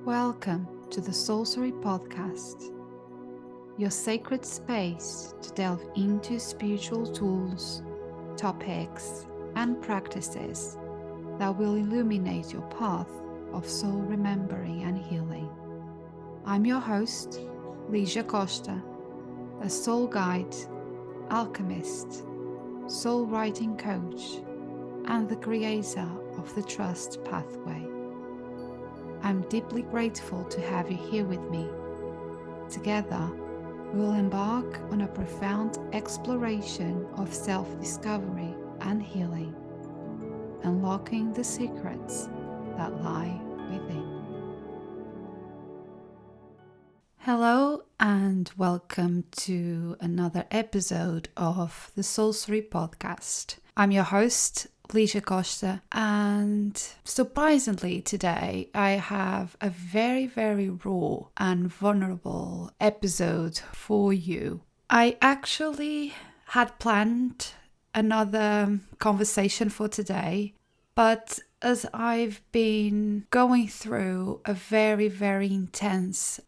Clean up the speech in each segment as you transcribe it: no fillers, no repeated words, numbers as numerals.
Welcome to the Sorcery Podcast, your sacred space to delve into spiritual tools, topics, and practices that will illuminate your path of soul remembering and healing. I'm your host, Lígia Costa, a soul guide, alchemist, soul writing coach, and the creator of the Trust Pathway. I'm deeply grateful to have you here with me. Together, we will embark on a profound exploration of self-discovery and healing, unlocking the secrets that lie within. Hello and welcome to another episode of the Sorcery Podcast. I'm your host, Lígia Costa, and surprisingly today I have a very raw and vulnerable episode for you. I actually had planned another conversation for today, but as I've been going through a very intense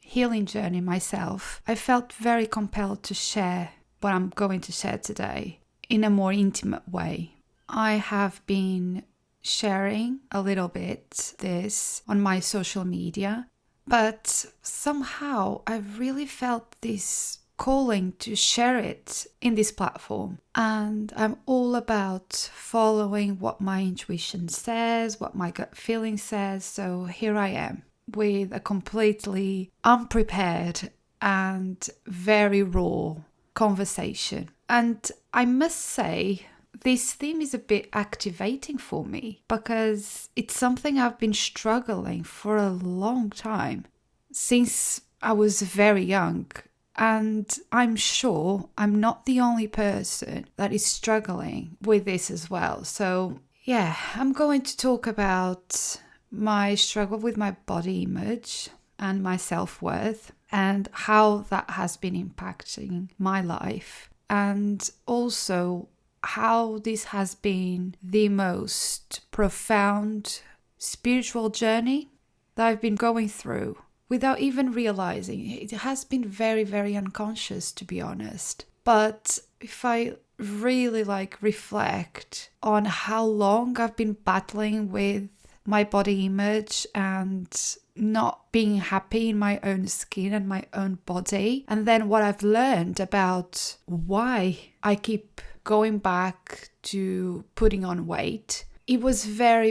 healing journey myself, I felt very compelled to share what I'm going to share today in a more intimate way. I have been sharing a little bit this on my social media, but somehow I really felt this calling to share it in this platform. And I'm all about following what my intuition says, what my gut feeling says. So here I am with a completely unprepared and very raw conversation. And I must say, this theme is a bit activating for me because it's something I've been struggling for a long time, since I was very young. And I'm sure I'm not the only person that is struggling with this as well. So yeah, I'm going to talk about my struggle with my body image and my self-worth and how that has been impacting my life, and also how this has been the most profound spiritual journey that I've been going through without even realizing. It has been very unconscious, to be honest. But if I really reflect on how long I've been battling with my body image and not being happy in my own skin and my own body, and then what I've learned about why I keep going back to putting on weight, it was very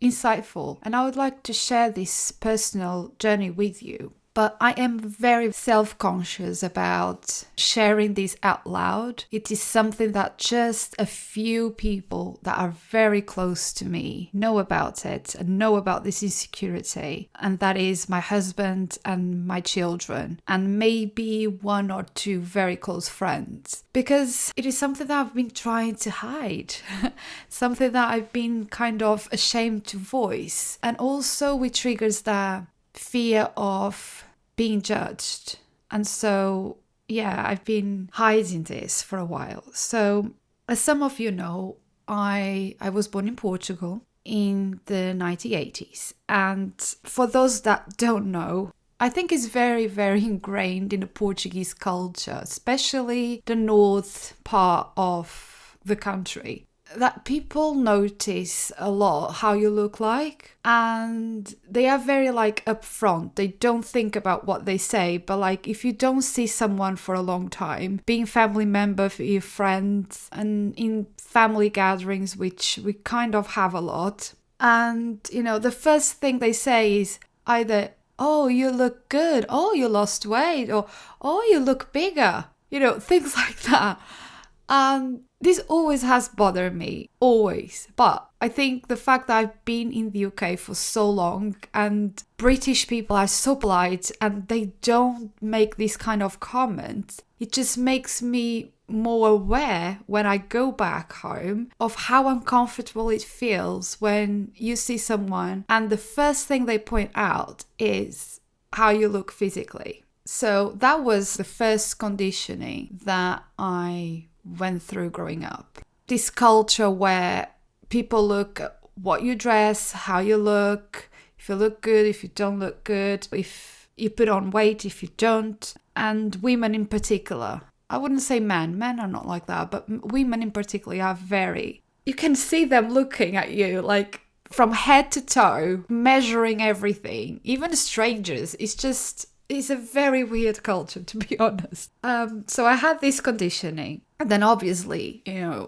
insightful, and I would like to share this personal journey with you. But I am very self-conscious about sharing this out loud. It is something that just a few people that are very close to me know about it and know about this insecurity. And that is my husband and my children, and maybe one or two very close friends. Because it is something that I've been trying to hide, something that I've been kind of ashamed to voice. And also it triggers that fear of being judged. And so, yeah, I've been hiding this for a while. So, as some of you know, I was born in Portugal in the 1980s. And for those that don't know, I think it's very ingrained in the Portuguese culture, especially the north part of the country, that people notice a lot how you look like, and they are very upfront. They don't think about what they say, but if you don't see someone for a long time, being family member for your friends and in family gatherings, which we kind of have a lot, and the first thing they say is either, "Oh, you look good," "Oh, you lost weight," or "Oh, you look bigger," things like that. And this always has bothered me, always. But I think the fact that I've been in the UK for so long, and British people are so polite and they don't make this kind of comments, it just makes me more aware when I go back home of how uncomfortable it feels when you see someone and the first thing they point out is how you look physically. So that was the first conditioning that I went through growing up. This culture where people look at what you dress, how you look, if you look good, if you don't look good, if you put on weight, if you don't. And women in particular, I wouldn't say men are not like that, but women in particular are you can see them looking at you like from head to toe, measuring everything, even strangers. It's a very weird culture, to be honest. So I had this conditioning. And then obviously,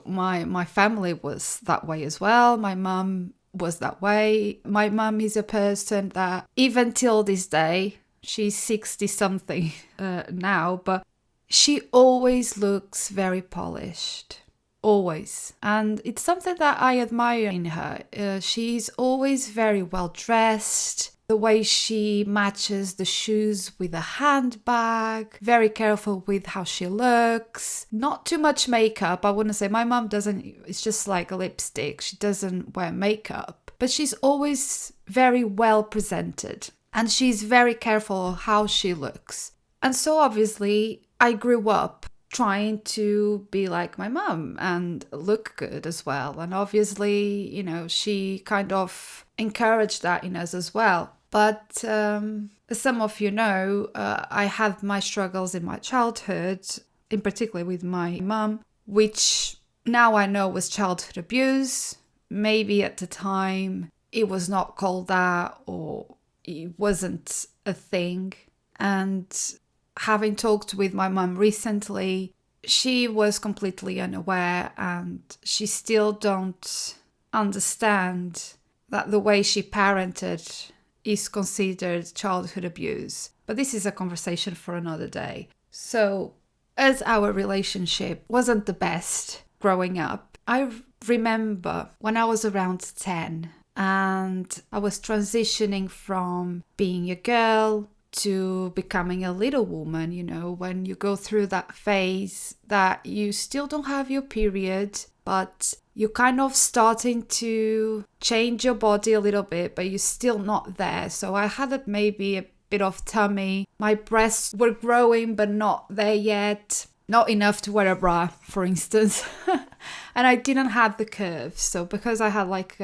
my family was that way as well. My mum was that way. My mum is a person that even till this day, she's 60 something now, but she always looks very polished. Always. And it's something that I admire in her. She's always very well dressed. The way she matches the shoes with a handbag, very careful with how she looks. Not too much makeup, I wouldn't say. My mum doesn't, it's just like a lipstick. She doesn't wear makeup. But she's always very well presented. And she's very careful how she looks. And so obviously, I grew up trying to be like my mum and look good as well. And obviously, she kind of encouraged that in us as well. But as some of you know, I had my struggles in my childhood, in particular with my mum, which now I know was childhood abuse. Maybe at the time it was not called that, or it wasn't a thing. And having talked with my mum recently, she was completely unaware, and she still don't understand that the way she parented is considered childhood abuse. But this is a conversation for another day. So, as our relationship wasn't the best growing up, I remember when I was around 10 and I was transitioning from being a girl to becoming a little woman, when you go through that phase that you still don't have your period, but you're kind of starting to change your body a little bit, but you're still not there. So I had maybe a bit of tummy. My breasts were growing, but not there yet. Not enough to wear a bra, for instance. And I didn't have the curves. So because I had like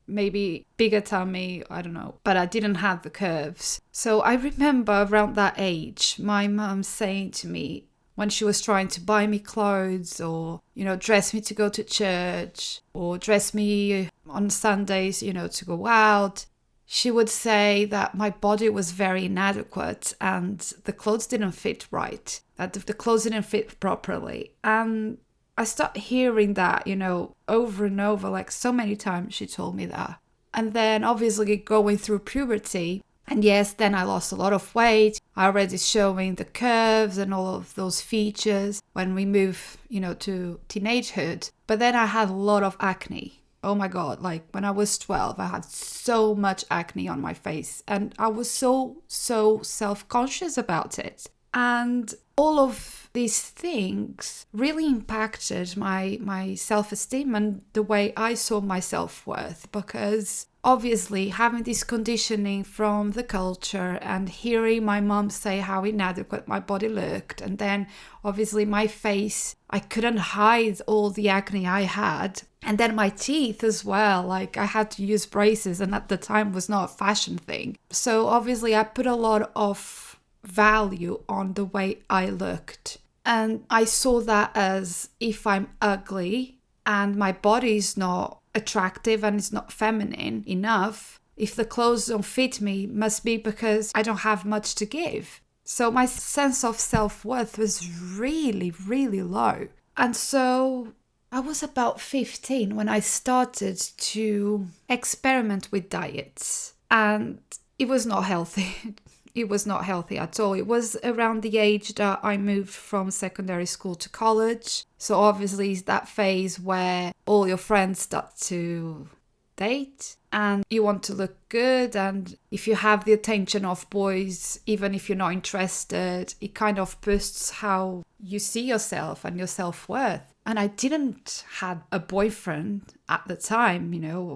maybe bigger tummy, I don't know, but I didn't have the curves. So I remember around that age, my mum saying to me, when she was trying to buy me clothes or, dress me to go to church or dress me on Sundays, to go out, she would say that my body was very inadequate and the clothes didn't fit right, that the clothes didn't fit properly. And I started hearing that, over and over, like so many times she told me that. And then obviously going through puberty, and yes, then I lost a lot of weight. I already showing the curves and all of those features when we move, to teenagehood. But then I had a lot of acne. Oh my God, like when I was 12, I had so much acne on my face. And I was so self-conscious about it. And all of these things really impacted my self-esteem and the way I saw my self-worth, because obviously having this conditioning from the culture and hearing my mom say how inadequate my body looked, and then obviously my face, I couldn't hide all the acne I had, and then my teeth as well, like I had to use braces, and at the time was not a fashion thing. So obviously I put a lot of value on the way I looked. And I saw that as, if I'm ugly and my body is not attractive and it's not feminine enough, if the clothes don't fit me, must be because I don't have much to give. So my sense of self-worth was really, really low. And so I was about 15 when I started to experiment with diets. And it was not healthy. It was not healthy at all. It was around the age that I moved from secondary school to college. So obviously it's that phase where all your friends start to date and you want to look good. And if you have the attention of boys, even if you're not interested, it kind of boosts how you see yourself and your self-worth. And I didn't have a boyfriend at the time,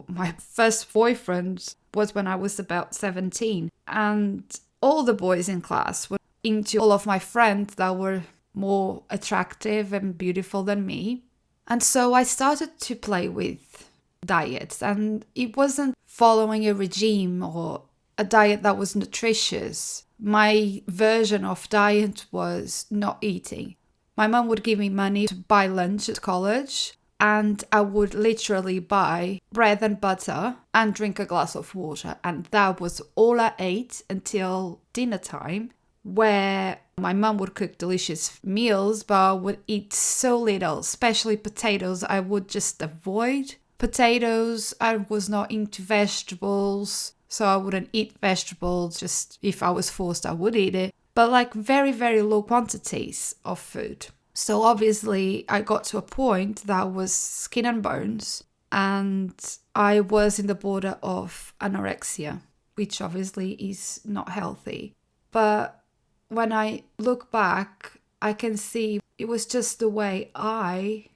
My first boyfriend was when I was about 17. And all the boys in class were into all of my friends that were more attractive and beautiful than me. And so I started to play with diets, and it wasn't following a regime or a diet that was nutritious. My version of diet was not eating. My mum would give me money to buy lunch at college, and I would literally buy bread and butter and drink a glass of water. And that was all I ate until dinner time, where my mum would cook delicious meals, but I would eat so little, especially potatoes. I would just avoid potatoes. I was not into vegetables, so I wouldn't eat vegetables. Just if I was forced, I would eat it. But like very, very low quantities of food. So obviously I got to a point that was skin and bones, and I was in the border of anorexia, which obviously is not healthy. But when I look back, I can see it was just the way I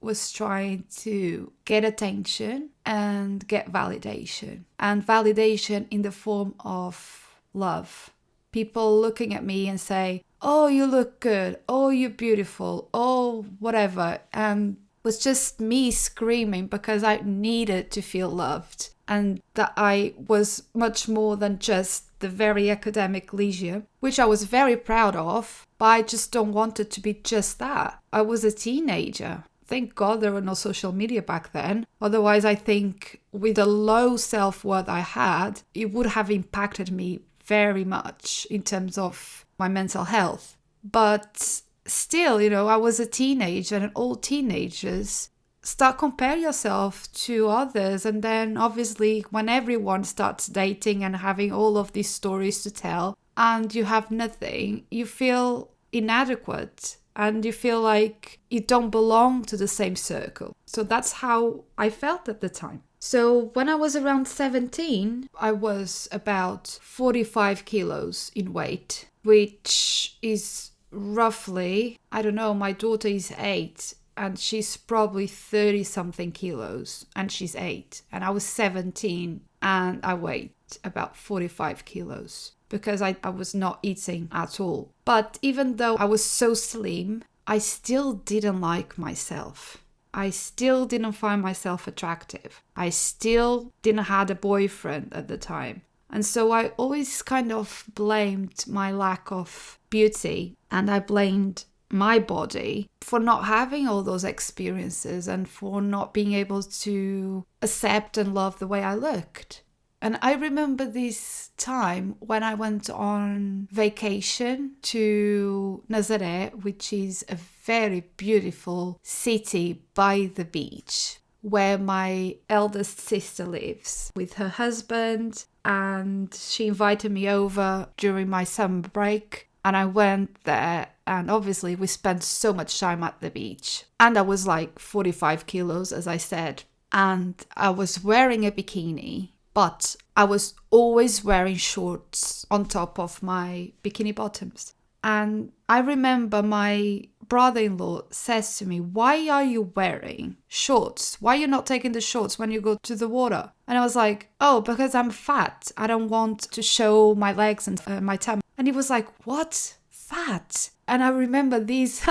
was trying to get attention and get validation. And validation in the form of love. People looking at me and say, oh, you look good. Oh, you're beautiful. Oh, whatever. And it was just me screaming because I needed to feel loved. And that I was much more than just the very academic Ligia, which I was very proud of, but I just don't want it to be just that. I was a teenager. Thank God there were no social media back then. Otherwise, I think with the low self-worth I had, it would have impacted me very much in terms of my mental health. But still, I was a teenager, and all teenagers start compare yourself to others. And then obviously when everyone starts dating and having all of these stories to tell and you have nothing, you feel inadequate and you feel like you don't belong to the same circle. So that's how I felt at the time. So when I was around 17, I was about 45 kilos in weight, which is roughly, I don't know, my daughter is 8 and she's probably 30 something kilos and she's 8. And I was 17 and I weighed about 45 kilos because I was not eating at all. But even though I was so slim, I still didn't like myself. I still didn't find myself attractive. I still didn't have a boyfriend at the time. And so I always kind of blamed my lack of beauty, and I blamed my body for not having all those experiences and for not being able to accept and love the way I looked. And I remember this time when I went on vacation to Nazaré, which is a very beautiful city by the beach, where my eldest sister lives with her husband. And she invited me over during my summer break. And I went there, and obviously we spent so much time at the beach. And I was like 45 kilos, as I said. And I was wearing a bikini, but I was always wearing shorts on top of my bikini bottoms. And I remember my brother-in-law says to me, why are you wearing shorts? Why are you not taking the shorts when you go to the water? And I was like, oh, because I'm fat. I don't want to show my legs and my tummy. And he was like, what? Fat? And I remember these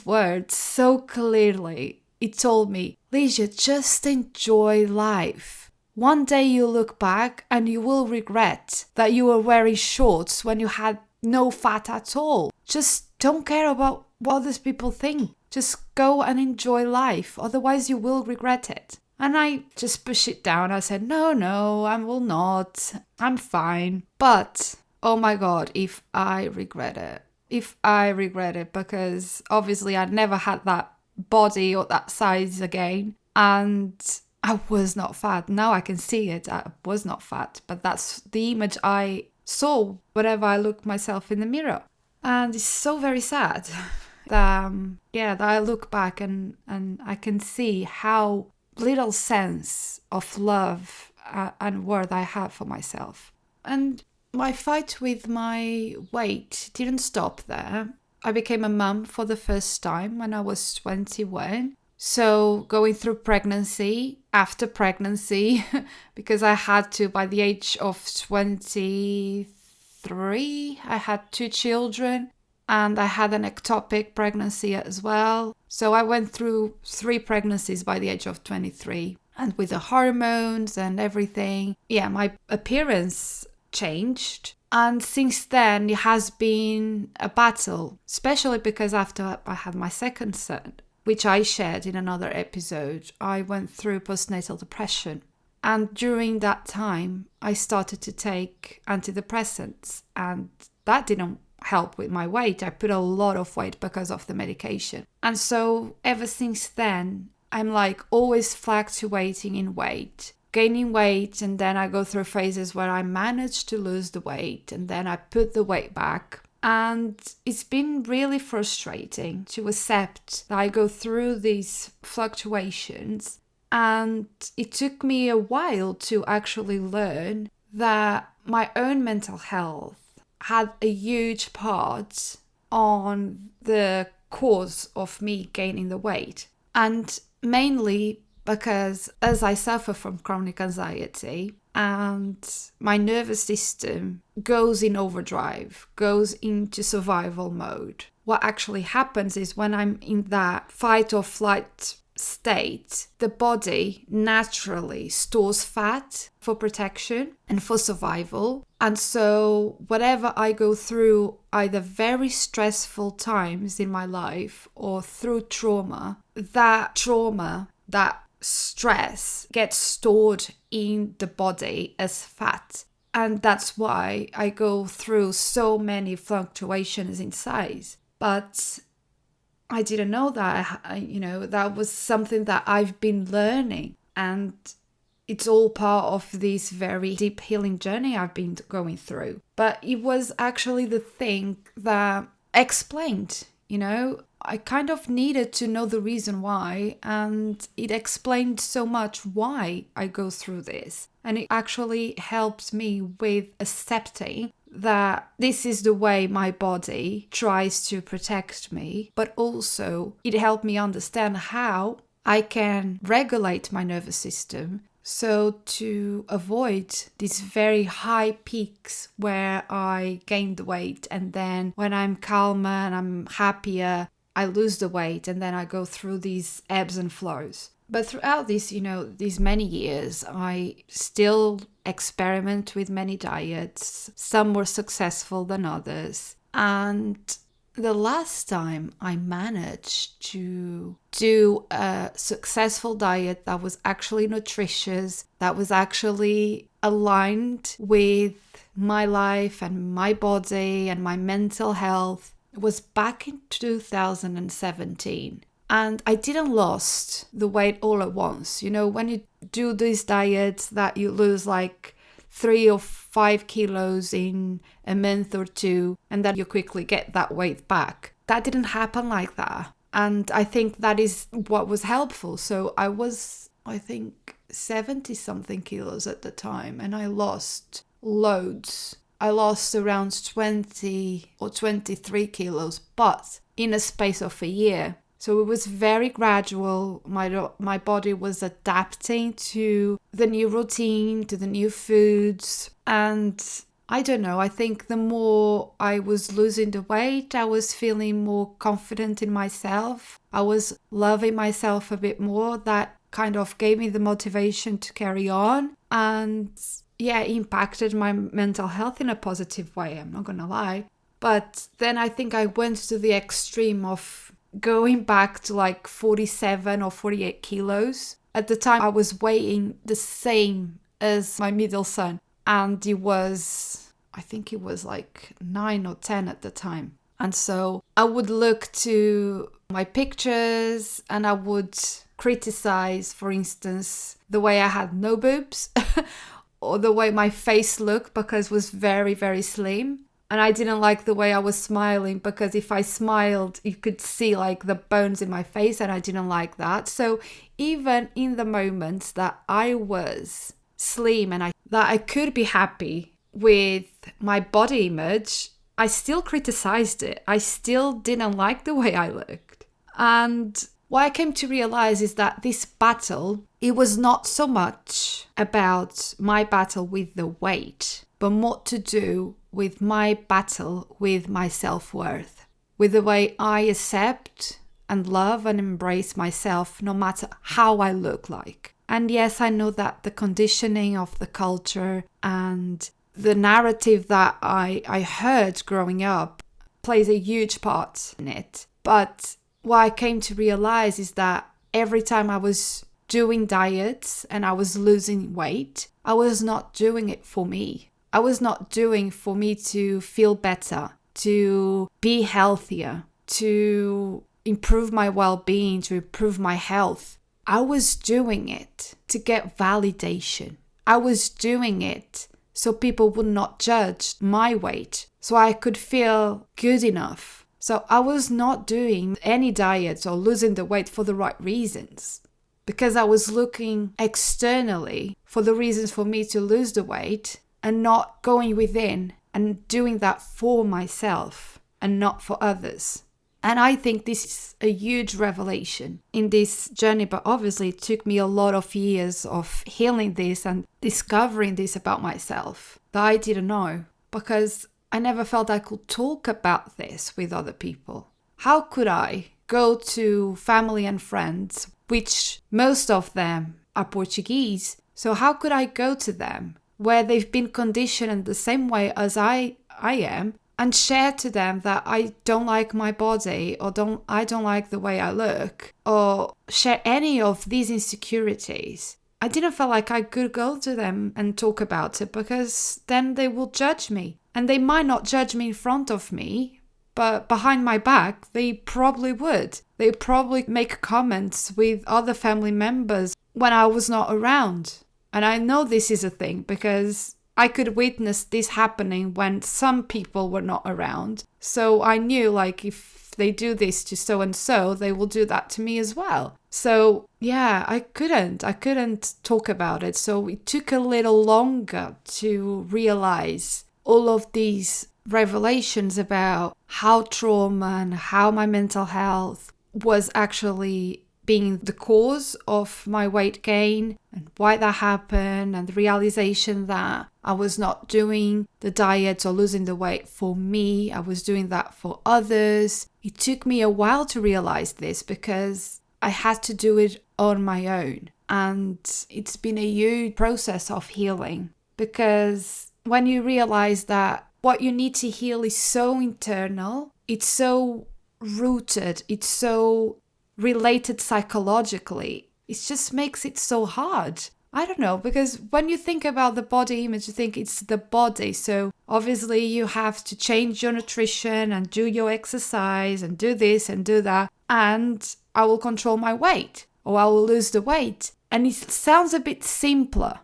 words so clearly. He told me, Ligia, just enjoy life. One day you look back and you will regret that you were wearing shorts when you had no fat at all. Just don't care about what other people think. Just go and enjoy life. Otherwise you will regret it. And I just pushed it down. I said, no, I will not. I'm fine. But, oh my God, if I regret it. Because obviously I'd never had that body or that size again. And I was not fat. Now I can see it. I was not fat. But that's the image I saw whenever I look myself in the mirror. And it's so very sad that I look back and I can see how little sense of love and worth I have for myself. And my fight with my weight didn't stop there. I became a mum for the first time when I was 21. So going through pregnancy, after pregnancy, because I had to, by the age of 23, I had 2 children. and I had an ectopic pregnancy as well. So I went through 3 pregnancies by the age of 23. And with the hormones and everything, my appearance changed. And since then, it has been a battle, especially because after I had my second son, which I shared in another episode, I went through postnatal depression. And during that time, I started to take antidepressants, and that didn't help with my weight. I put a lot of weight because of the medication. And so ever since then, I'm like always fluctuating in weight, gaining weight, and then I go through phases where I manage to lose the weight and then I put the weight back. And it's been really frustrating to accept that I go through these fluctuations. And it took me a while to actually learn that my own mental health had a huge part on the cause of me gaining the weight. And mainly because as I suffer from chronic anxiety and my nervous system goes in overdrive, goes into survival mode, what actually happens is when I'm in that fight or flight state, the body naturally stores fat for protection and for survival. And so whatever I go through, either very stressful times in my life or through trauma, that stress gets stored in the body as fat. And that's why I go through so many fluctuations in size. But I didn't know that. That was something that I've been learning. And it's all part of this very deep healing journey I've been going through. But it was actually the thing that explained, I kind of needed to know the reason why, and it explained so much why I go through this. And it actually helped me with accepting that this is the way my body tries to protect me, but also it helped me understand how I can regulate my nervous system so to avoid these very high peaks where I gain the weight, and then when I'm calmer and I'm happier, I lose the weight, and then I go through these ebbs and flows. But throughout these many years, I still experiment with many diets, some more successful than others. And the last time I managed to do a successful diet that was actually nutritious, that was actually aligned with my life and my body and my mental health, was back in 2017. And I didn't lose the weight all at once. When you do these diets that you lose like 3 or 5 kilos in a month or 2, and then you quickly get that weight back. That didn't happen like that. And I think that is what was helpful. So I was, 70 something kilos at the time, and I lost loads. I lost around 20 or 23 kilos, but in a space of a year. So it was very gradual. My body was adapting to the new routine, to the new foods. And I don't know, I think the more I was losing the weight, I was feeling more confident in myself. I was loving myself a bit more. That kind of gave me the motivation to carry on. And impacted my mental health in a positive way, I'm not gonna lie. But then I think I went to the extreme of going back to like 47 or 48 kilos. At the time, I was weighing the same as my middle son. And it was like 9 or 10 at the time. And so I would look to my pictures and I would criticize, for instance, the way I had no boobs or the way my face looked because it was very, very slim. And I didn't like the way I was smiling because if I smiled, you could see like the bones in my face, and I didn't like that. So even in the moments that I was slim and that I could be happy with my body image, I still criticized it. I still didn't like the way I looked. And what I came to realize is that this battle, it was not so much about my battle with the weight, but more to do with my battle with my self-worth. with the way I accept and love and embrace myself, no matter how I look like. And yes, I know that the conditioning of the culture and the narrative that I heard growing up plays a huge part in it. But what I came to realize is that every time I was doing diets and I was losing weight, I was not doing it for me. I was not doing for me to feel better, to be healthier, to improve my well-being, to improve my health. I was doing it to get validation. I was doing it so people would not judge my weight, so I could feel good enough. So I was not doing any diets or losing the weight for the right reasons, because I was looking externally for the reasons for me to lose the weight and not going within and doing that for myself and not for others. And I think this is a huge revelation in this journey, but obviously it took me a lot of years of healing this and discovering this about myself that I didn't know, because I never felt I could talk about this with other people. How could I go to family and friends, which most of them are Portuguese, so how could I go to them where they've been conditioned in the same way as I am, and share to them that I don't like my body, or I don't like the way I look, or share any of these insecurities? I didn't feel like I could go to them and talk about it, because then they will judge me. And they might not judge me in front of me, but behind my back, they probably would. They probably make comments with other family members when I was not around. And I know this is a thing because I could witness this happening when some people were not around. So I knew, like, if they do this to so-and-so, they will do that to me as well. So yeah, I couldn't talk about it. So it took a little longer to realize all of these revelations about how trauma and how my mental health was actually being the cause of my weight gain and why that happened, and the realization that I was not doing the diet or losing the weight for me, I was doing that for others. It took me a while to realize this because I had to do it on my own, and it's been a huge process of healing, because when you realize that what you need to heal is so internal, it's so rooted, it's so related psychologically, it just makes it so hard. I don't know, because when you think about the body image, you think it's the body. So obviously you have to change your nutrition and do your exercise and do this and do that, and I will control my weight, or I will lose the weight. And it sounds a bit simpler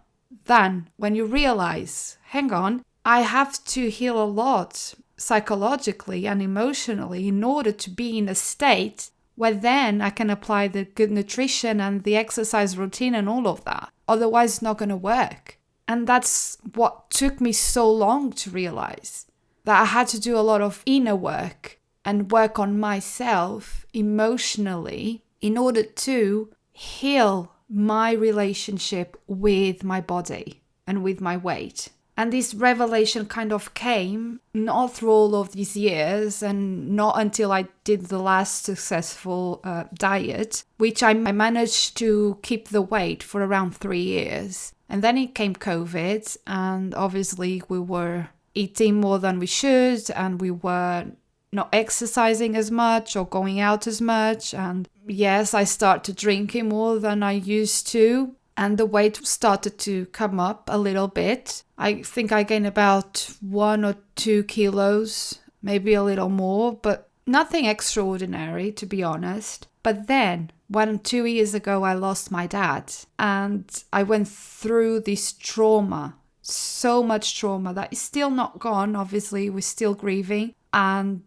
than when you realize, hang on, I have to heal a lot psychologically and emotionally in order to be in a state where then I can apply the good nutrition and the exercise routine and all of that. Otherwise, it's not going to work. And that's what took me so long to realize, that I had to do a lot of inner work and work on myself emotionally in order to heal my relationship with my body and with my weight. And this revelation kind of came not through all of these years, and not until I did the last successful diet, which I managed to keep the weight for around 3 years. And then it came COVID, and obviously we were eating more than we should, and we were not exercising as much or going out as much. And yes, I started drinking more than I used to. And the weight started to come up a little bit. I think I gained about 1 or 2 kilos, maybe a little more, but nothing extraordinary, to be honest. But then, 2 years ago, I lost my dad, and I went through this trauma, so much trauma that is still not gone. Obviously, we're still grieving. And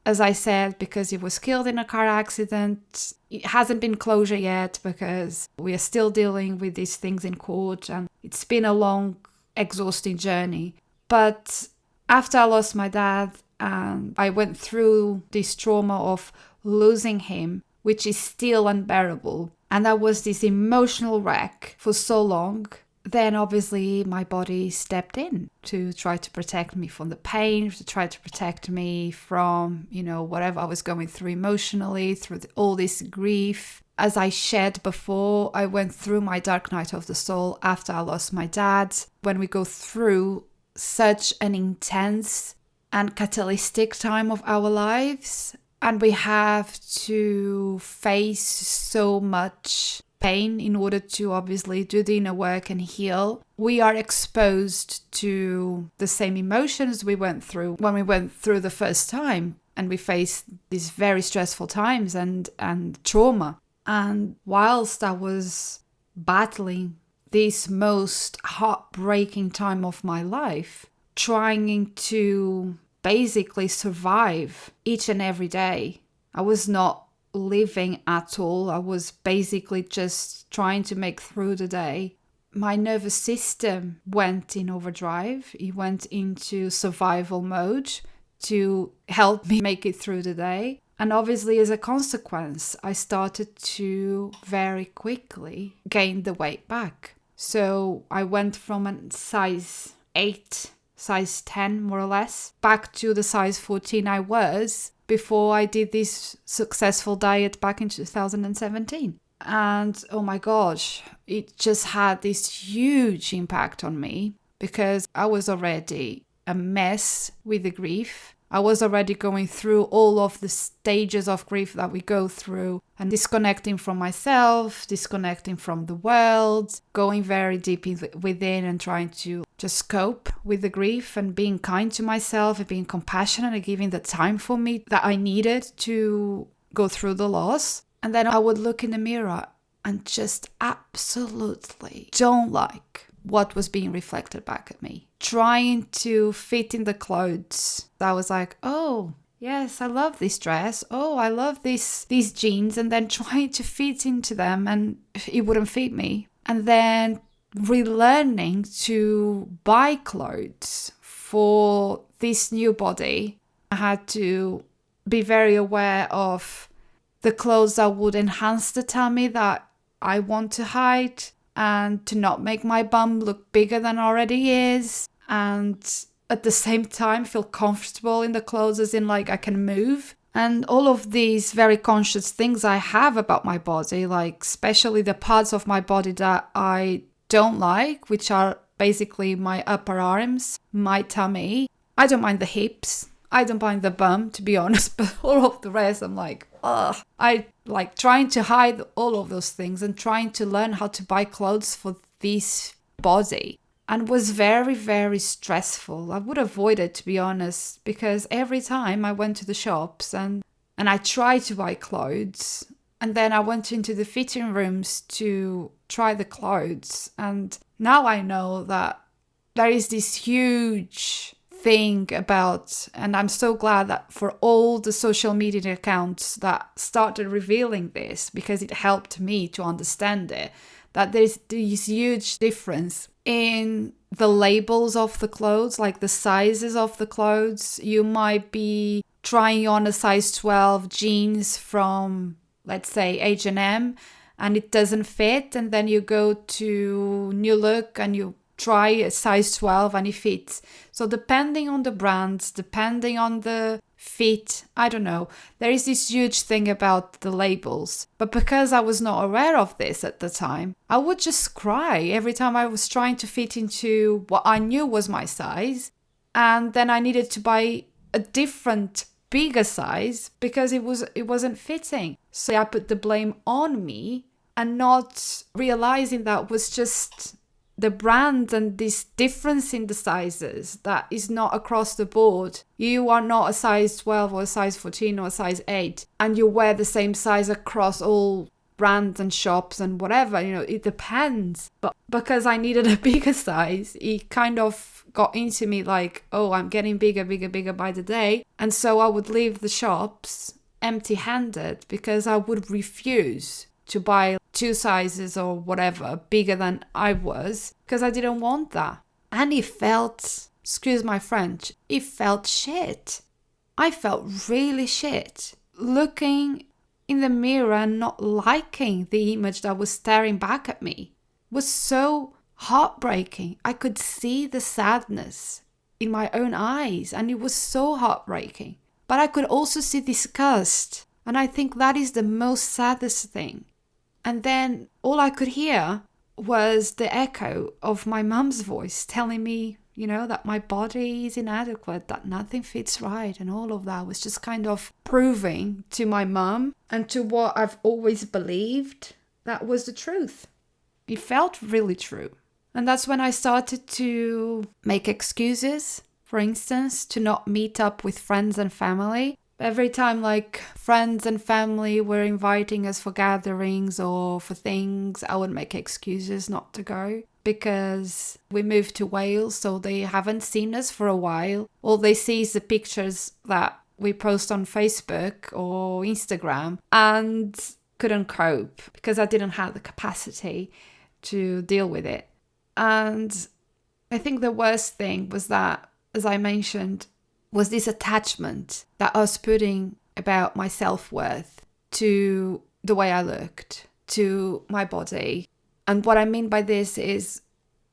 as I said, because he was killed in a car accident, it hasn't been closure yet because we are still dealing with these things in court, and it's been a long, exhausting journey. But after I lost my dad, I went through this trauma of losing him, which is still unbearable. And I was this emotional wreck for so long. then obviously my body stepped in to try to protect me from the pain, to try to protect me from, whatever I was going through emotionally, through all this grief. As I shared before, I went through my dark night of the soul after I lost my dad. When we go through such an intense and catalytic time of our lives, and we have to face so much pain in order to obviously do the inner work and heal, we are exposed to the same emotions we went through when we went through the first time, and we faced these very stressful times and trauma. And whilst I was battling this most heartbreaking time of my life, trying to basically survive each and every day, I was not living at all. I was basically just trying to make through the day. My nervous system went in overdrive. It went into survival mode to help me make it through the day. And obviously, as a consequence, I started to very quickly gain the weight back. So I went from a size 8, size 10 more or less, back to the size 14 I was before I did this successful diet back in 2017. And oh my gosh, it just had this huge impact on me because I was already a mess with the grief. I was already going through all of the stages of grief that we go through and disconnecting from myself, disconnecting from the world, going very deep within and trying to just cope with the grief and being kind to myself and being compassionate and giving the time for me that I needed to go through the loss. And then I would look in the mirror and just absolutely don't like what was being reflected back at me. Trying to fit in the clothes. I was like, oh, yes, I love this dress. Oh, I love these jeans. And then trying to fit into them and it wouldn't fit me. And then relearning to buy clothes for this new body. I had to be very aware of the clothes that would enhance the tummy that I want to hide and to not make my bum look bigger than already is. And at the same time feel comfortable in the clothes, as in like I can move. And all of these very conscious things I have about my body, like especially the parts of my body that I don't like, which are basically my upper arms, my tummy. I don't mind the hips. I don't mind the bum, to be honest, but all of the rest, I'm like, ugh. I like trying to hide all of those things and trying to learn how to buy clothes for this body. And was very, very stressful. I would avoid it, to be honest, because every time I went to the shops and I tried to buy clothes, and then I went into the fitting rooms to try the clothes. And now I know that there is this huge thing about, and I'm so glad that for all the social media accounts that started revealing this, because it helped me to understand it, that there's this huge difference in the labels of the clothes, like the sizes of the clothes. You might be trying on a size 12 jeans from, let's say, H&M, and it doesn't fit, and then you go to New Look and you try a size 12 and it fits. So depending on the brands, depending on the fit, I don't know, there is this huge thing about the labels. But because I was not aware of this at the time, I would just cry every time I was trying to fit into what I knew was my size, and then I needed to buy a different bigger size because it wasn't fitting. So I put the blame on me and not realizing that was just the brand and this difference in the sizes that is not across the board. You are not a size 12 or a size 14 or a size 8 and you wear the same size across all brands and shops and whatever, it depends. But because I needed a bigger size, it kind of got into me like, oh, I'm getting bigger by the day. And so I would leave the shops empty-handed because I would refuse to buy 2 sizes or whatever bigger than I was because I didn't want that. And it felt, excuse my French, it felt shit. I felt really shit. Looking in the mirror and not liking the image that was staring back at me was so heartbreaking. I could see the sadness in my own eyes, and it was so heartbreaking. But I could also see disgust, and I think that is the most saddest thing. And then all I could hear was the echo of my mum's voice telling me, that my body is inadequate, that nothing fits right, and all of that was just kind of proving to my mum and to what I've always believed that was the truth. It felt really true. And that's when I started to make excuses, for instance, to not meet up with friends and family. Every time friends and family were inviting us for gatherings or for things, I would make excuses not to go because we moved to Wales, so they haven't seen us for a while. All they see is the pictures that we post on Facebook or Instagram, and couldn't cope because I didn't have the capacity to deal with it. And I think the worst thing was that, as I mentioned, was this attachment that I was putting about my self-worth to the way I looked, to my body. And what I mean by this is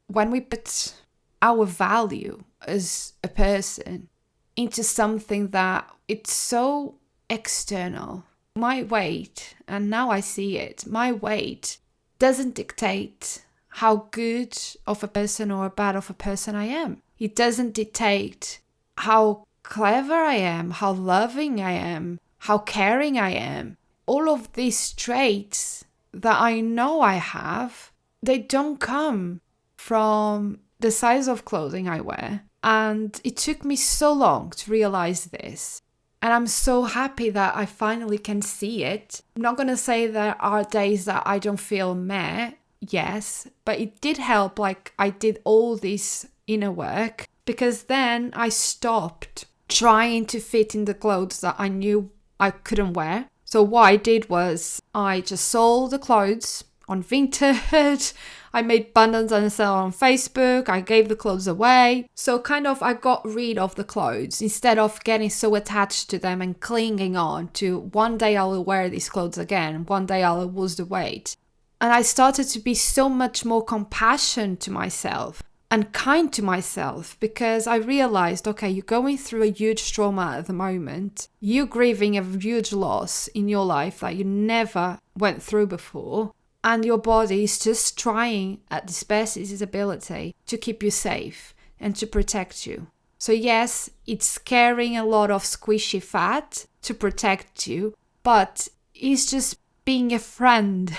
when we put our value as a person into something that it's so external. My weight, and now I see it, my weight doesn't dictate how good of a person or bad of a person I am. It doesn't dictate how clever I am, how loving I am, how caring I am. All of these traits that I know I have, they don't come from the size of clothing I wear. And it took me so long to realize this. And I'm so happy that I finally can see it. I'm not going to say there are days that I don't feel meh. Yes, but it did help. I did all this inner work because then I stopped trying to fit in the clothes that I knew I couldn't wear. So what I did was I just sold the clothes on Vinted. I made bundles and sell on Facebook. I gave the clothes away. So I got rid of the clothes instead of getting so attached to them and clinging on to one day I will wear these clothes again. One day I'll lose the weight. And I started to be so much more compassionate to myself and kind to myself because I realized, okay, you're going through a huge trauma at the moment. You're grieving a huge loss in your life that you never went through before. And your body is just trying at its best, its ability to keep you safe and to protect you. So yes, it's carrying a lot of squishy fat to protect you, but it's just being a friend.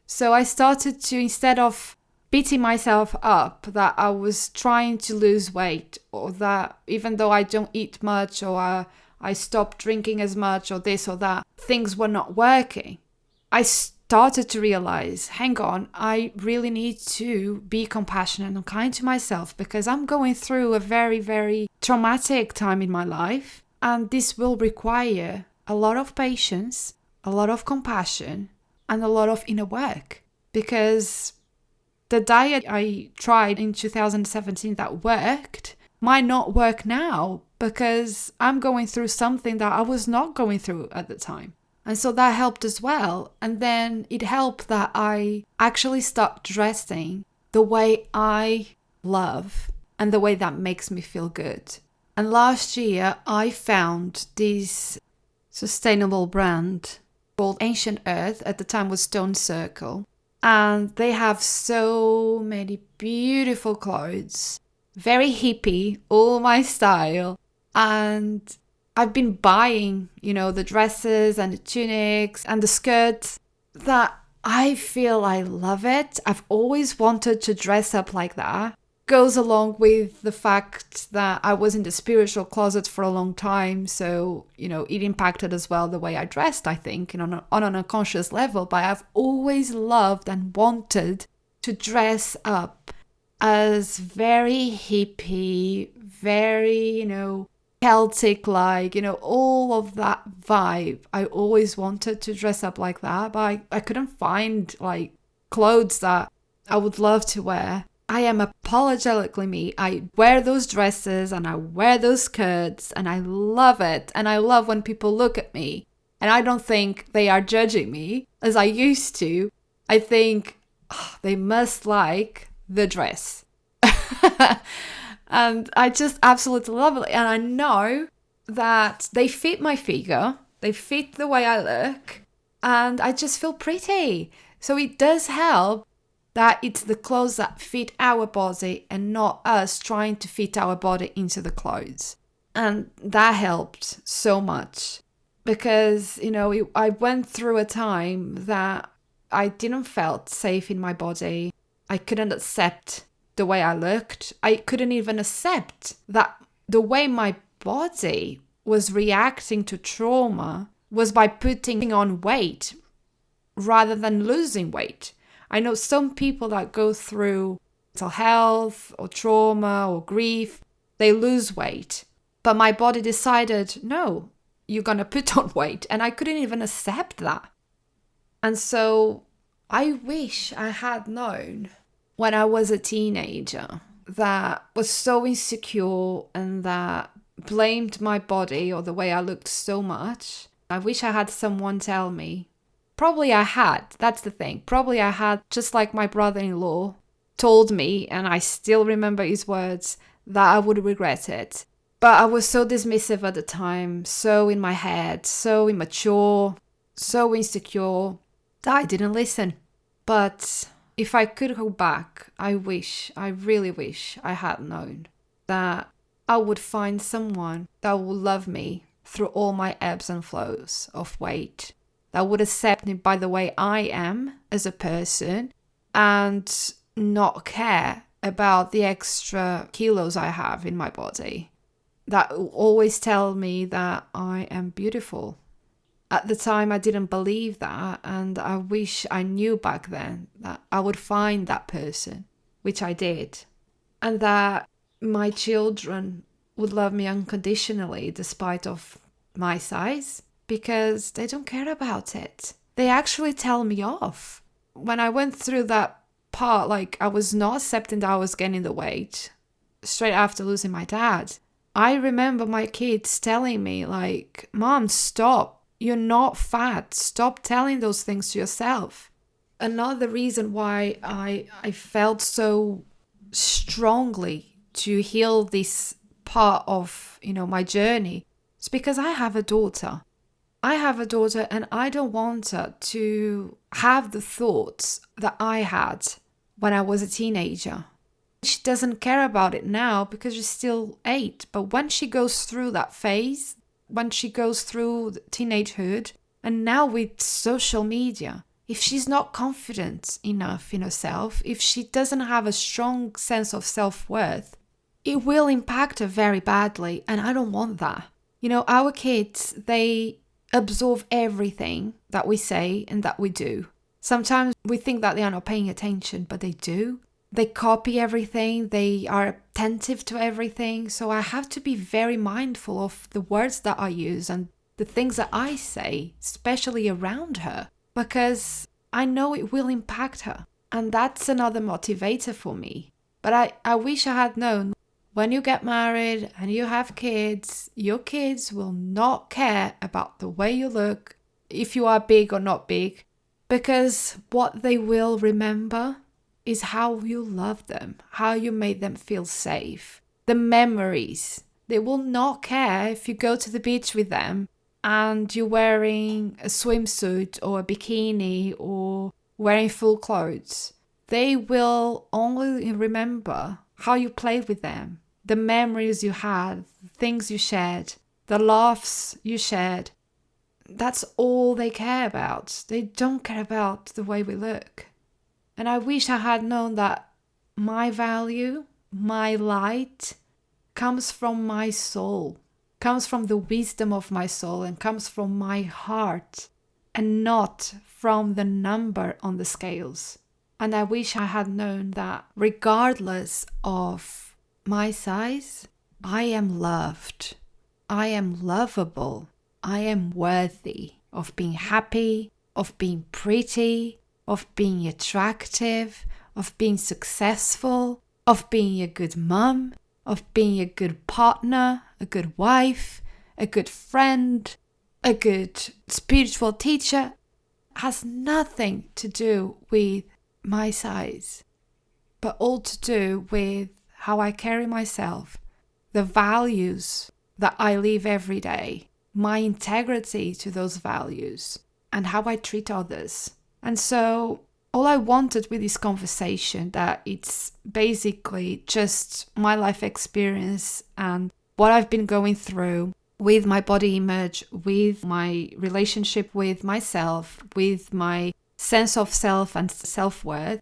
So I started to, instead of beating myself up that I was trying to lose weight, or that even though I don't eat much, or I stopped drinking as much, or this or that, things were not working. I started to realize, hang on, I really need to be compassionate and kind to myself because I'm going through a very, very traumatic time in my life. And this will require a lot of patience, a lot of compassion, and a lot of inner work. Because the diet I tried in 2017 that worked might not work now because I'm going through something that I was not going through at the time. And so that helped as well. And then it helped that I actually start dressing the way I love and the way that makes me feel good. And last year I found this sustainable brand called Ancient Earth. At the time was Stone Circle. And they have so many beautiful clothes. Very hippie, all my style. And I've been buying, the dresses and the tunics and the skirts that I feel I love it. I've always wanted to dress up like that. Goes along with the fact that I was in the spiritual closet for a long time. So, it impacted as well the way I dressed, I think, on an unconscious level. But I've always loved and wanted to dress up as very hippie, very, Celtic, all of that vibe. I always wanted to dress up like that, but I couldn't find clothes that I would love to wear. I am apologetically me. I wear those dresses and I wear those skirts and I love it. And I love when people look at me and I don't think they are judging me as I used to. I think they must like the dress. And I just absolutely love it. And I know that they fit my figure, they fit the way I look, and I just feel pretty. So it does help that it's the clothes that fit our body and not us trying to fit our body into the clothes. And that helped so much because, I went through a time that I didn't felt safe in my body. I couldn't accept the way I looked. I couldn't even accept that the way my body was reacting to trauma was by putting on weight rather than losing weight. I know some people that go through mental health or trauma or grief, they lose weight. But my body decided, no, you're going to put on weight. And I couldn't even accept that. And so I wish I had known when I was a teenager that was so insecure and that blamed my body or the way I looked so much. I wish I had someone tell me. Probably I had. That's the thing. Probably I had, just like my brother-in-law told me, and I still remember his words, that I would regret it. But I was so dismissive at the time, so in my head, so immature, so insecure, that I didn't listen. But if I could go back, I really wish I had known that I would find someone that would love me through all my ebbs and flows of weight, that would accept me by the way I am as a person and not care about the extra kilos I have in my body, that will always tell me that I am beautiful. At the time, I didn't believe that, and I wish I knew back then that I would find that person, which I did, and that my children would love me unconditionally despite of my size, because they don't care about it. They actually tell me off. When I went through that part, like I was not accepting that I was gaining the weight straight after losing my dad, I remember my kids telling me like, Mom, stop. You're not fat. Stop telling those things to yourself. Another reason why I felt so strongly to heal this part of, my journey is because I have a daughter. I have a daughter and I don't want her to have the thoughts that I had when I was a teenager. She doesn't care about it now because she's still 8. But when she goes through that phase, when she goes through teenagehood, and now with social media, if she's not confident enough in herself, if she doesn't have a strong sense of self-worth, it will impact her very badly. And I don't want that. Our kids, they absorb everything that we say and that we do. Sometimes we think that they are not paying attention, but they do. They copy everything. They are attentive to everything. So I have to be very mindful of the words that I use and the things that I say, especially around her, because I know it will impact her. And that's another motivator for me. But I wish I had known, when you get married and you have kids, your kids will not care about the way you look, if you are big or not big, because what they will remember is how you love them, how you made them feel safe, the memories. They will not care if you go to the beach with them and you're wearing a swimsuit or a bikini or wearing full clothes. They will only remember how you played with them, the memories you had, the things you shared, the laughs you shared. That's all they care about. They don't care about the way we look. And I wish I had known that my value, my light, comes from my soul, comes from the wisdom of my soul, and comes from my heart, and not from the number on the scales. And I wish I had known that regardless of my size, I am loved, I am lovable, I am worthy of being happy, of being pretty, of being attractive, of being successful, of being a good mum, of being a good partner, a good wife, a good friend, a good spiritual teacher. Has nothing to do with my size. but all to do with how I carry myself, the values that I live every day, my integrity to those values, and how I treat others. And so all I wanted with this conversation, that it's basically just my life experience and what I've been going through with my body image, with my relationship with myself, with my sense of self and self-worth.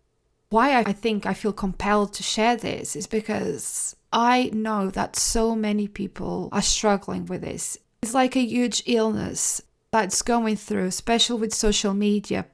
Why I think I feel compelled to share this is because I know that so many people are struggling with this. It's like a huge illness that's going through, especially with social media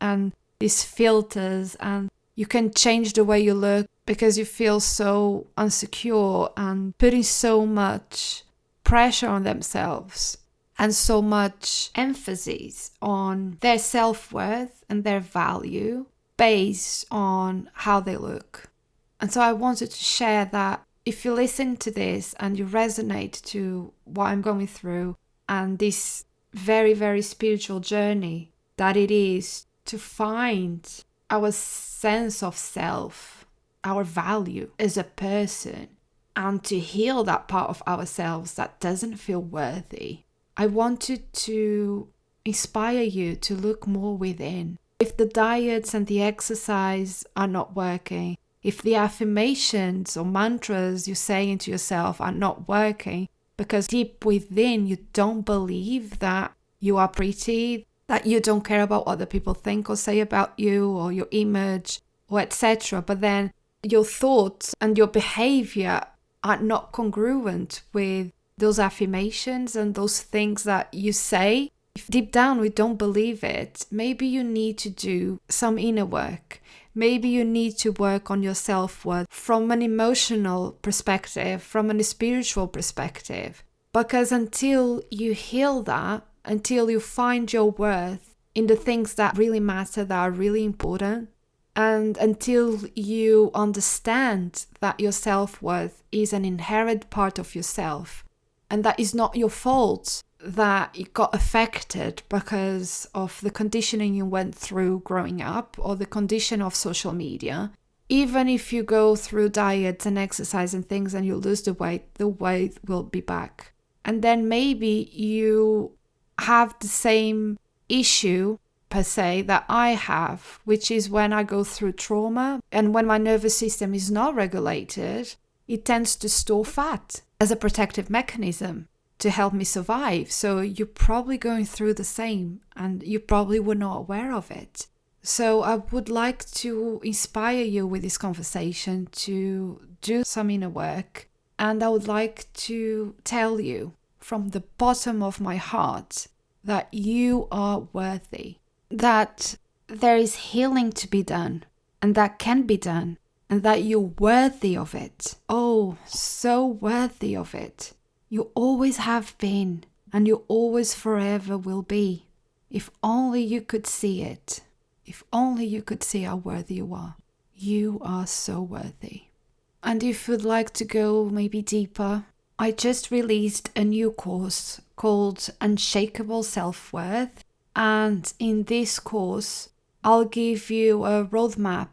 and these filters, and you can change the way you look because you feel so insecure and putting so much pressure on themselves and so much emphasis on their self-worth and their value based on how they look. And so I wanted to share that if you listen to this and you resonate to what I'm going through and this very, very spiritual journey that it is to find our sense of self, our value as a person, and to heal that part of ourselves that doesn't feel worthy, I wanted to inspire you to look more within. If the diets and the exercise are not working, if the affirmations or mantras you're saying to yourself are not working, because deep within you don't believe that you are pretty, that you don't care about what other people think or say about you or your image or etc. But then your thoughts and your behavior are not congruent with those affirmations and those things that you say. If deep down we don't believe it, maybe you need to do some inner work. Maybe you need to work on your self-worth from an emotional perspective, from a spiritual perspective. Because until you heal that, until you find your worth in the things that really matter, that are really important, and until you understand that your self-worth is an inherent part of yourself, and that is not your fault that it got affected because of the conditioning you went through growing up or the condition of social media. Even if you go through diets and exercise and things and you lose the weight will be back. And then maybe you have the same issue per se that I have, which is when I go through trauma and when my nervous system is not regulated, it tends to store fat as a protective mechanism to help me survive. So you're probably going through the same and you probably were not aware of it. So I would like to inspire you with this conversation to do some inner work. And I would like to tell you from the bottom of my heart that you are worthy, that there is healing to be done and that can be done, and that you're worthy of it. Oh, so worthy of it. You always have been, and you always forever will be. If only you could see it. If only you could see how worthy you are. You are so worthy. And if you'd like to go maybe deeper, I just released a new course called Unshakable Self-Worth. And in this course, I'll give you a roadmap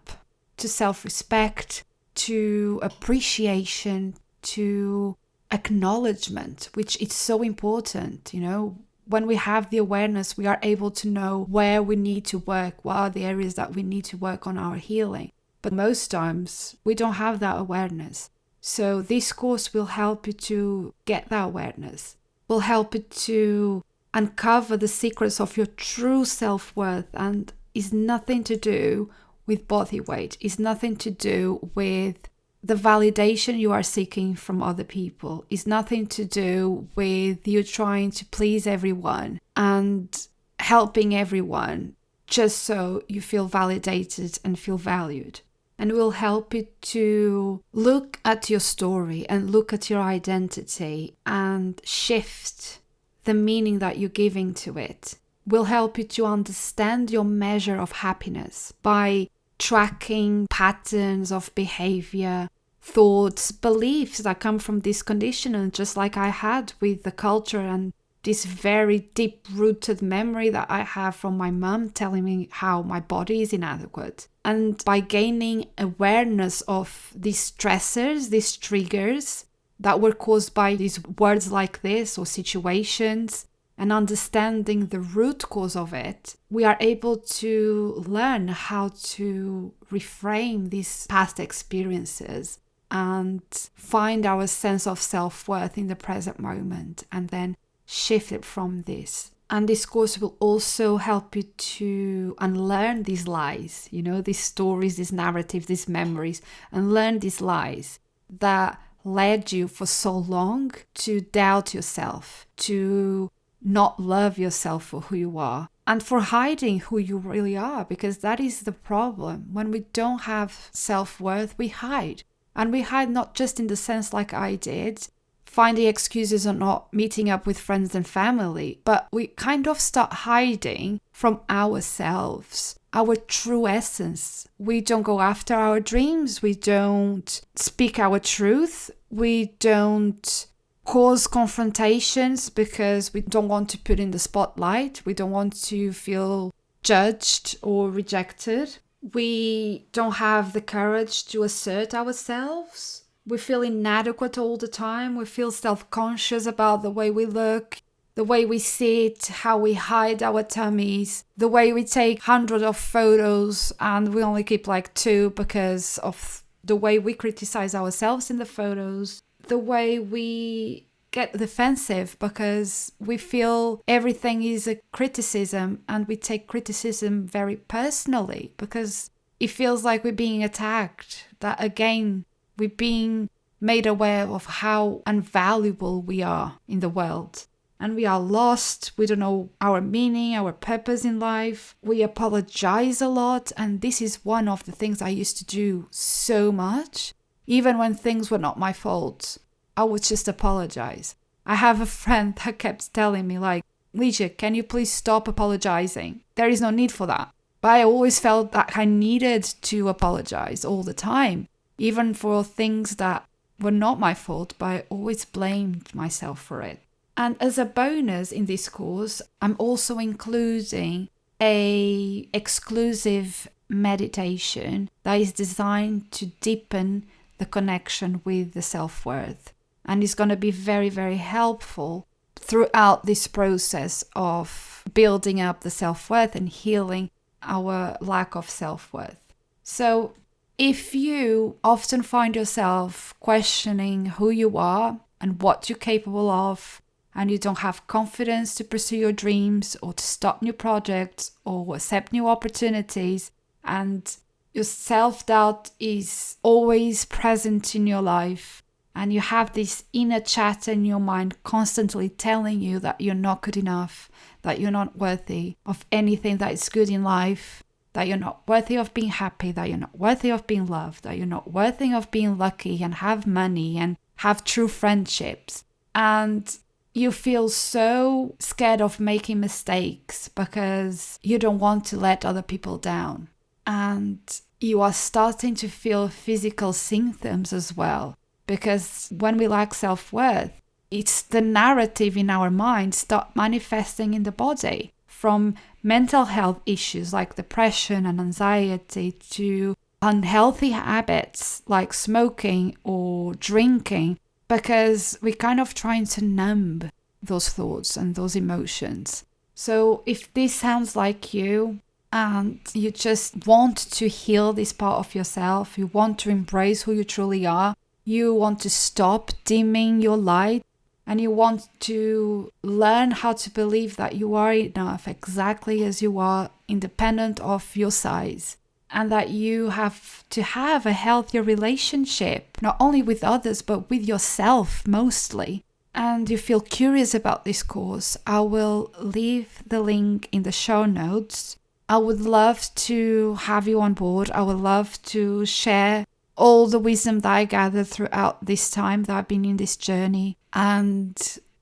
to self-respect, to appreciation, to acknowledgement, which is so important. You know, when we have the awareness, we are able to know where we need to work, what are the areas that we need to work on our healing. But most times we don't have that awareness. So this course will help you to get that awareness, will help you to uncover the secrets of your true self-worth, and is nothing to do with body weight. It's nothing to do with the validation you are seeking from other people. It's nothing to do with you trying to please everyone and helping everyone just so you feel validated and feel valued. And will help you to look at your story and look at your identity and shift the meaning that you're giving to it. Will help you to understand your measure of happiness by tracking patterns of behavior, thoughts, beliefs that come from this condition, and just like I had with the culture and this very deep-rooted memory that I have from my mum telling me how my body is inadequate. And by gaining awareness of these stressors, these triggers that were caused by these words like this or situations, and understanding the root cause of it, we are able to learn how to reframe these past experiences and find our sense of self-worth in the present moment, and then shift it from this. And this course will also help you to unlearn these lies, these stories, these narratives, these memories, and learn these lies that led you for so long to doubt yourself, to not love yourself for who you are, and for hiding who you really are, because that is the problem. When we don't have self-worth, we hide. And we hide not just in the sense like I did, finding excuses or not meeting up with friends and family, but we kind of start hiding from ourselves, our true essence. We don't go after our dreams. We don't speak our truth. We don't cause confrontations because we don't want to put in the spotlight. We don't want to feel judged or rejected. We don't have the courage to assert ourselves. We feel inadequate all the time. We feel self-conscious about the way we look, the way we sit, how we hide our tummies, the way we take hundreds of photos and we only keep like 2 because of the way we criticize ourselves in the photos, the way we get defensive because we feel everything is a criticism and we take criticism very personally because it feels like we're being attacked. That again, we're being made aware of how invaluable we are in the world. And we are lost. We don't know our meaning, our purpose in life. We apologize a lot. And this is one of the things I used to do so much. Even when things were not my fault, I would just apologize. I have a friend that kept telling me like, Ligia, can you please stop apologizing? There is no need for that. But I always felt that I needed to apologize all the time. Even for things that were not my fault, but I always blamed myself for it. And as a bonus in this course, I'm also including a exclusive meditation that is designed to deepen the connection with the self-worth. And it's going to be very, very helpful throughout this process of building up the self-worth and healing our lack of self-worth. So if you often find yourself questioning who you are and what you're capable of, and you don't have confidence to pursue your dreams or to start new projects or accept new opportunities, and your self-doubt is always present in your life, and you have this inner chatter in your mind constantly telling you that you're not good enough, that you're not worthy of anything that is good in life, that you're not worthy of being happy, that you're not worthy of being loved, that you're not worthy of being lucky and have money and have true friendships. And you feel so scared of making mistakes because you don't want to let other people down. And you are starting to feel physical symptoms as well. Because when we lack self-worth, it's the narrative in our mind start manifesting in the body. From mental health issues like depression and anxiety to unhealthy habits like smoking or drinking, because we're kind of trying to numb those thoughts and those emotions. So if this sounds like you and you just want to heal this part of yourself, you want to embrace who you truly are, you want to stop dimming your light, and you want to learn how to believe that you are enough exactly as you are, independent of your size, and that you have to have a healthier relationship, not only with others, but with yourself mostly, and you feel curious about this course, I will leave the link in the show notes. I would love to have you on board. I would love to share all the wisdom that I gathered throughout this time that I've been in this journey. And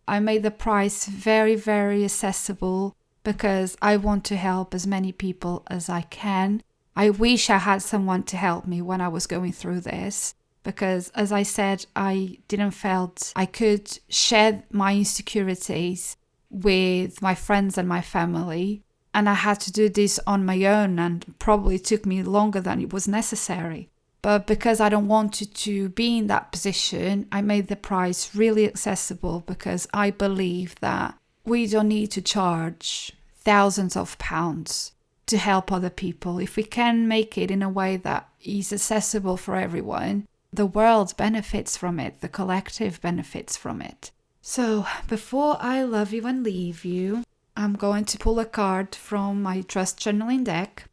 I made the price very, very accessible because I want to help as many people as I can. I wish I had someone to help me when I was going through this, because as I said, I didn't felt I could share my insecurities with my friends and my family. And I had to do this on my own, and probably took me longer than it was necessary. But because I don't want you to be in that position, I made the price really accessible, because I believe that we don't need to charge thousands of pounds to help other people. If we can make it in a way that is accessible for everyone, the world benefits from it, the collective benefits from it. So before I love you and leave you, I'm going to pull a card from my Trust Journaling deck.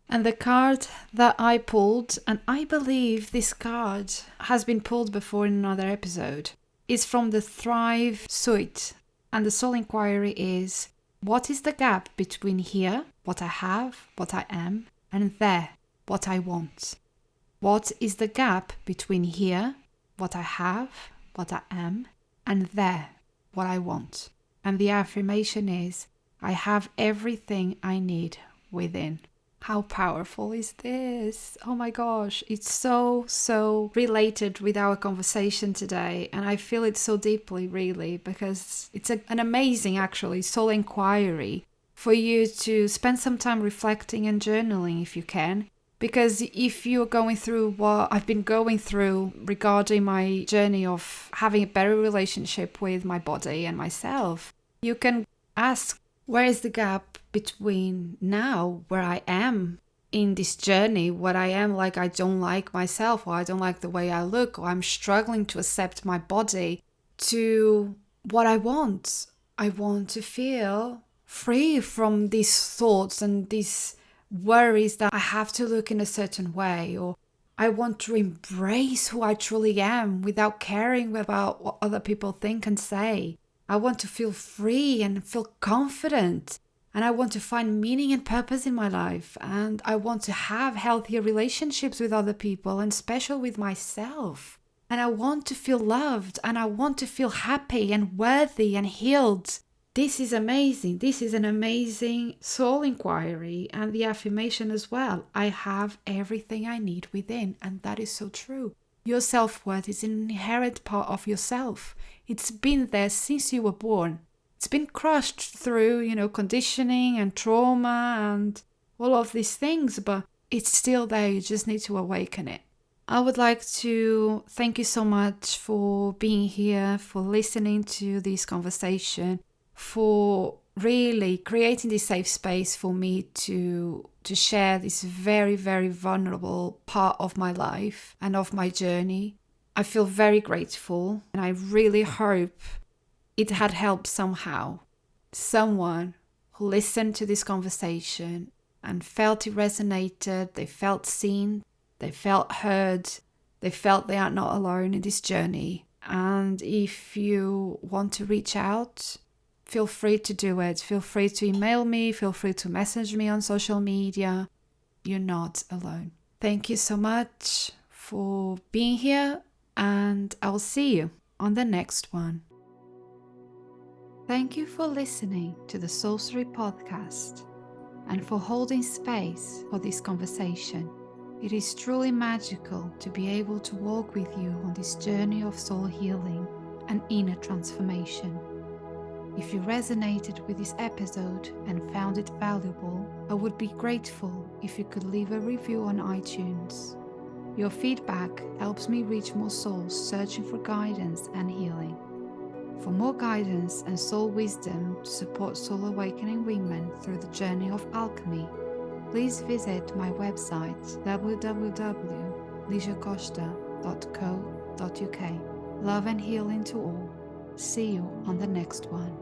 And the card that I pulled, and I believe this card has been pulled before in another episode, is from the Thrive suite. And the soul inquiry is, what is the gap between here, what I have, what I am, and there, what I want? What is the gap between here, what I have, what I am, and there, what I want? And the affirmation is, I have everything I need within. How powerful is this? Oh my gosh, it's so related with our conversation today. And I feel it so deeply, really, because it's an amazing, actually, soul inquiry for you to spend some time reflecting and journaling if you can. Because if you're going through what I've been going through regarding my journey of having a better relationship with my body and myself, you can ask, where is the gap between now, where I am in this journey, what I am like, I don't like myself, or I don't like the way I look, or I'm struggling to accept my body, to what I want. I want to feel free from these thoughts and these worries that I have to look in a certain way, or I want to embrace who I truly am without caring about what other people think and say. I want to feel free and feel confident, and I want to find meaning and purpose in my life, and I want to have healthier relationships with other people, and special with myself. And I want to feel loved, and I want to feel happy and worthy and healed. This is amazing. This is an amazing soul inquiry, and the affirmation as well. I have everything I need within, and that is so true. Your self-worth is an inherent part of yourself. It's been there since you were born. It's been crushed through, conditioning and trauma and all of these things, but it's still there. You just need to awaken it. I would like to thank you so much for being here, for listening to this conversation, for really creating this safe space for me to share this very, very vulnerable part of my life and of my journey. I feel very grateful, and I really hope it had helped somehow. Someone who listened to this conversation and felt it resonated, they felt seen, they felt heard, they felt they are not alone in this journey. And if you want to reach out, feel free to do it. Feel free to email me, feel free to message me on social media. You're not alone. Thank you so much for being here, and I'll see you on the next one. Thank you for listening to the Sorcery Podcast and for holding space for this conversation. It is truly magical to be able to walk with you on this journey of soul healing and inner transformation. If you resonated with this episode and found it valuable, I would be grateful if you could leave a review on iTunes. Your feedback helps me reach more souls searching for guidance and healing. For more guidance and soul wisdom to support soul awakening women through the journey of alchemy, please visit my website www.ligiacosta.co.uk. Love and healing to all. See you on the next one.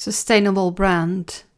sustainable brand